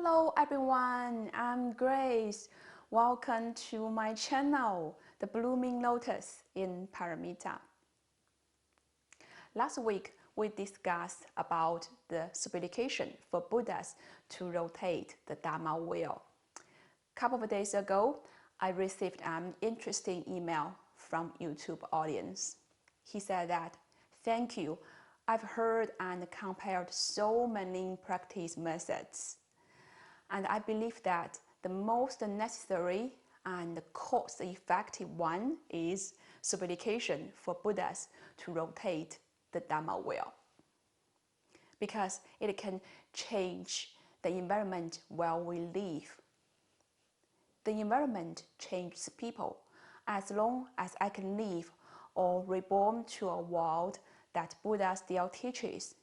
Hello everyone, I'm Grace. Welcome to my channel, The Blooming Lotus in Paramita. Last week, we discussed about the supplication for Buddhas to rotate the Dharma wheel. A couple of days ago, I received an interesting email from YouTube audience. He said that, "Thank you, I've heard and compared so many practice methods. And I believe that the most necessary and cost-effective one is supplication for Buddhas to rotate the Dharma wheel, because it can change the environment where we live. The environment changes people. As long as I can live or reborn to a world that Buddha still teaches,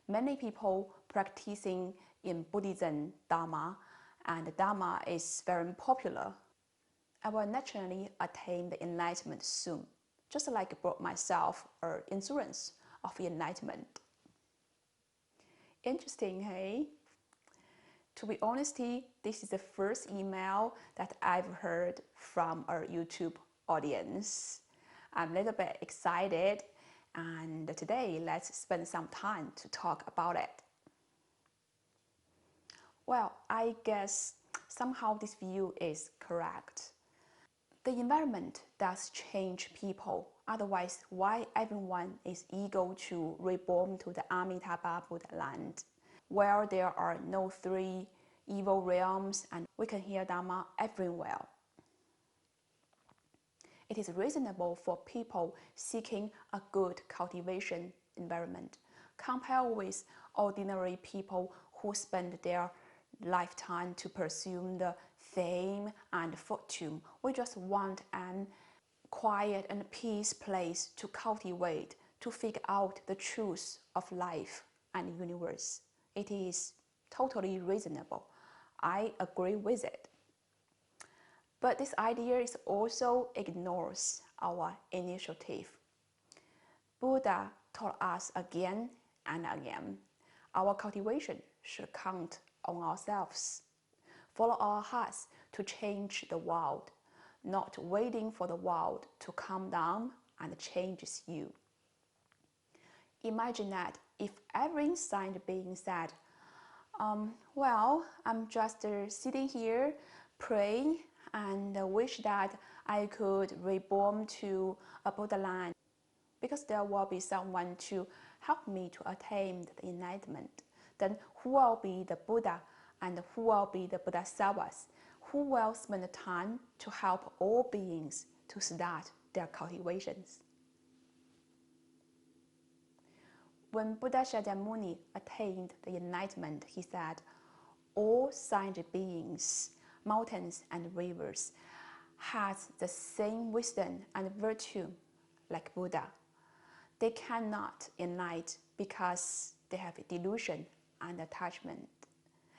many people practicing in Buddhism Dharma, and Dharma is very popular, I will naturally attain the enlightenment soon, just like I brought myself an insurance of enlightenment." Interesting, hey? To be honest, this is the first email that I've heard from our YouTube audience. I'm a little bit excited, and today let's spend some time to talk about it. Well, I guess somehow this view is correct. The environment does change people. Otherwise, why everyone is eager to reborn to the Amitabha Buddha land, where there are no three evil realms and we can hear Dharma everywhere? It is reasonable for people seeking a good cultivation environment, compared with ordinary people who spend their lifetime to pursue the fame and fortune. We just want an quiet and peace place to cultivate, to figure out the truth of life and universe. It is totally reasonable. I agree with it. But this idea is also ignores our initiative. Buddha taught us again and again, our cultivation should count on ourselves. Follow our hearts to change the world, not waiting for the world to come down and changes you. Imagine that if every inside being said, well, I'm just sitting here praying and wish that I could reborn to a Buddha land, because there will be someone to help me to attain the enlightenment. Then who will be the Buddha and who will be the Bodhisattvas? Who will spend the time to help all beings to start their cultivations? When Buddha Shakyamuni attained the enlightenment, he said, "All sentient beings, mountains and rivers, has the same wisdom and virtue like Buddha. They cannot enlighten because they have delusion and attachment.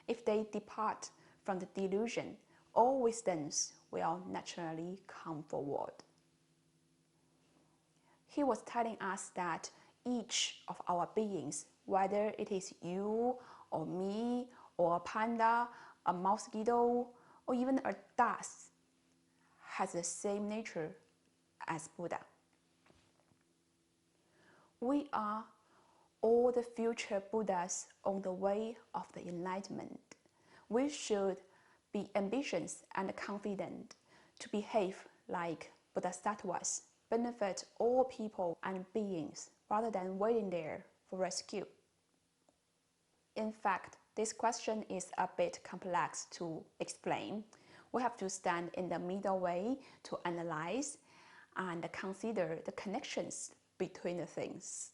If they depart from the delusion, all wisdoms will naturally come forward." He was telling us that each of our beings, whether it is you or me or a panda, a mosquito, or even a dust, has the same nature as Buddha. We are all the future Buddhas on the way of the enlightenment. We should be ambitious and confident to behave like Bodhisattvas, benefit all people and beings rather than waiting there for rescue. In fact, this question is a bit complex to explain. We have to stand in the middle way to analyze and consider the connections between the things.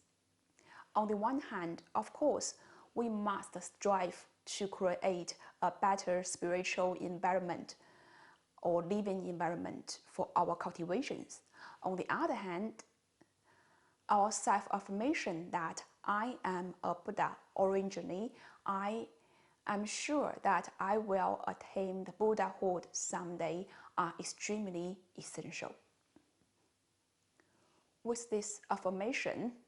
On the one hand, of course, we must strive to create a better spiritual environment or living environment for our cultivations. On the other hand, our self-affirmation that I am a Buddha originally, I am sure that I will attain the Buddhahood someday, are extremely essential. With this affirmation,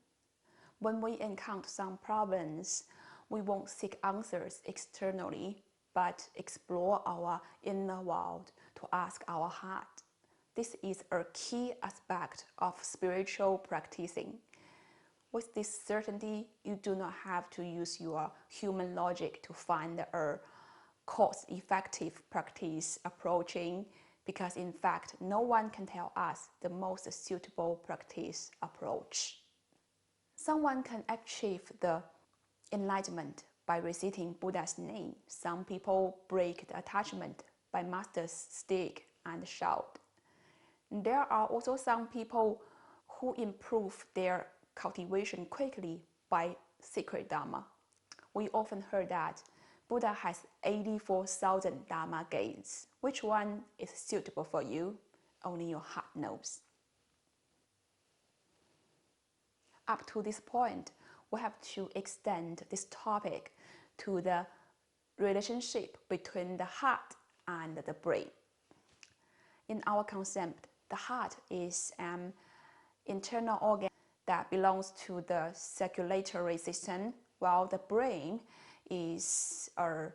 when we encounter some problems, we won't seek answers externally, but explore our inner world to ask our heart. This is a key aspect of spiritual practicing. With this certainty, you do not have to use your human logic to find a cost-effective practice approaching, because in fact, no one can tell us the most suitable practice approach. Someone can achieve the enlightenment by reciting Buddha's name. Some people break the attachment by master's stick and shout. There are also some people who improve their cultivation quickly by secret Dharma. We often heard that Buddha has 84,000 Dharma gates. Which one is suitable for you? Only your heart knows. Up to this point, we have to extend this topic to the relationship between the heart and the brain. In our concept, the heart is an internal organ that belongs to the circulatory system, while the brain is a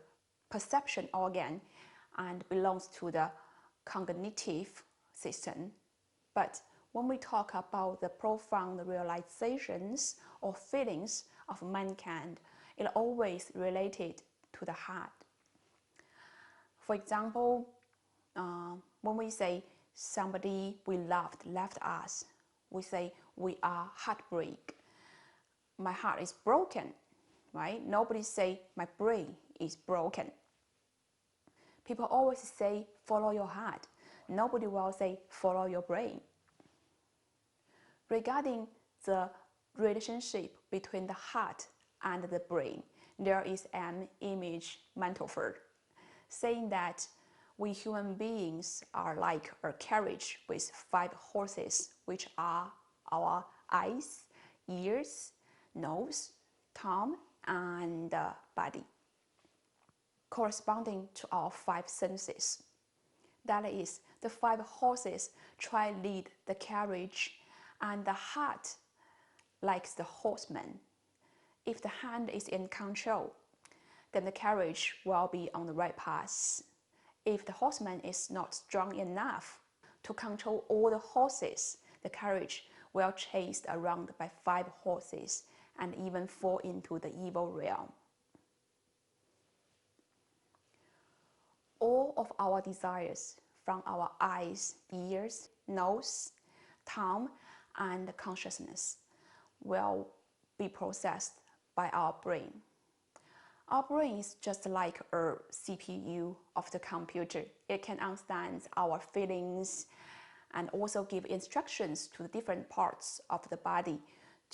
perception organ and belongs to the cognitive system. But when we talk about the profound realizations or feelings of mankind, it always related to the heart. For example, when we say somebody we loved left us, we say we are heartbreak. My heart is broken, right? Nobody say my brain is broken. People always say follow your heart. Nobody will say follow your brain. Regarding the relationship between the heart and the brain, there is an image metaphor saying that we human beings are like a carriage with 5 horses, which are our eyes, ears, nose, tongue, and body, corresponding to our 5 senses. That is, the 5 horses try lead the carriage, and the heart likes the horseman. If the hand is in control, then the carriage will be on the right path. If the horseman is not strong enough to control all the horses, the carriage will chased around by 5 horses and even fall into the evil realm. All of our desires from our eyes, ears, nose, tongue, and consciousness will be processed by our brain. Our brain is just like a CPU of the computer. It can understand our feelings and also give instructions to the different parts of the body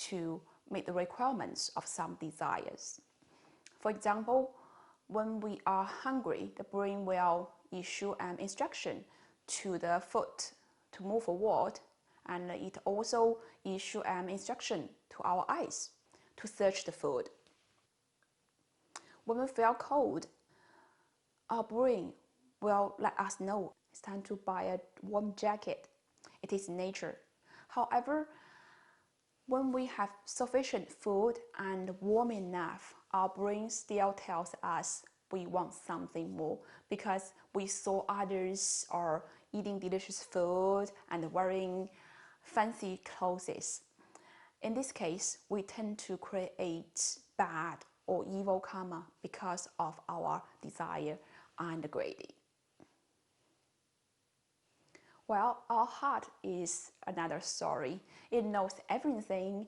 to meet the requirements of some desires. For example, when we are hungry, the brain will issue an instruction to the foot to move forward, and it also issue an instruction to our eyes to search the food. When we feel cold, our brain will let us know it's time to buy a warm jacket. It is nature. However, when we have sufficient food and warm enough, our brain still tells us we want something more because we saw others are eating delicious food and wearing fancy clothes. In this case, we tend to create bad or evil karma because of our desire and greedy. Well, our heart is another story. It knows everything,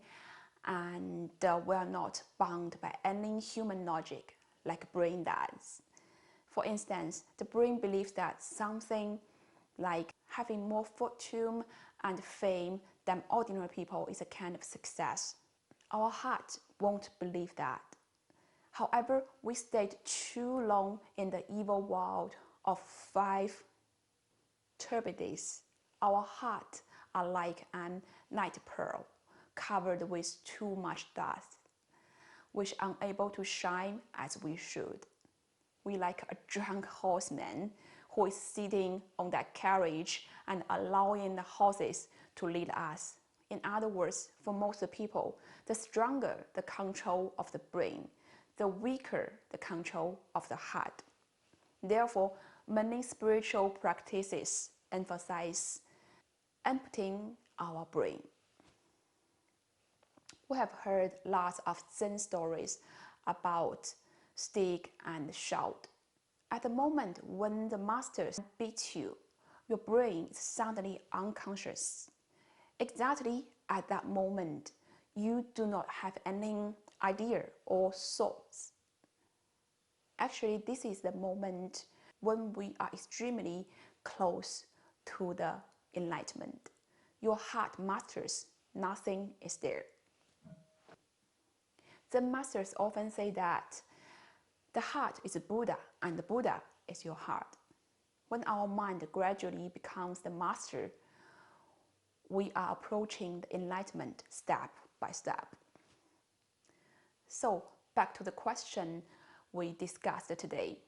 and we are not bound by any human logic like brain does. For instance, the brain believes that something like having more fortune and fame than ordinary people is a kind of success. Our heart won't believe that. However, we stayed too long in the evil world of 5 turbidities. Our heart are like an night pearl covered with too much dust, which unable to shine as we should. We like a drunk horseman who is sitting on that carriage and allowing the horses to lead us. In other words, for most people, the stronger the control of the brain, the weaker the control of the heart. Therefore, many spiritual practices emphasize emptying our brain. We have heard lots of Zen stories about stick and shout. At the moment when the masters beat you, your brain is suddenly unconscious. Exactly at that moment, you do not have any idea or thoughts. Actually, this is the moment when we are extremely close to the enlightenment. Your heart masters, nothing is there. The masters often say that the heart is Buddha and the Buddha is your heart. When our mind gradually becomes the master, we are approaching the enlightenment step by step. So, back to the question we discussed today.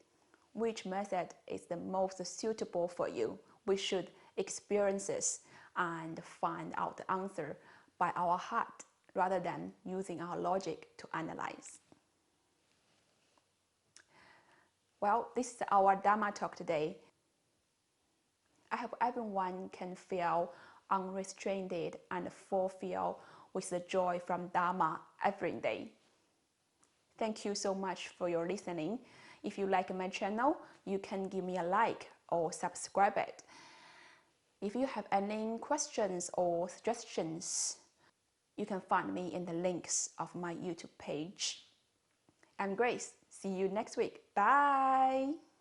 Which method is the most suitable for you? We should experience this and find out the answer by our heart rather than using our logic to analyze. Well, this is our Dharma talk today. I hope everyone can feel unrestrained and fulfilled with the joy from Dharma every day. Thank you so much for your listening. If you like my channel, you can give me a like or subscribe it. If you have any questions or suggestions, you can find me in the links of my YouTube page. I'm Grace. See you next week. Bye!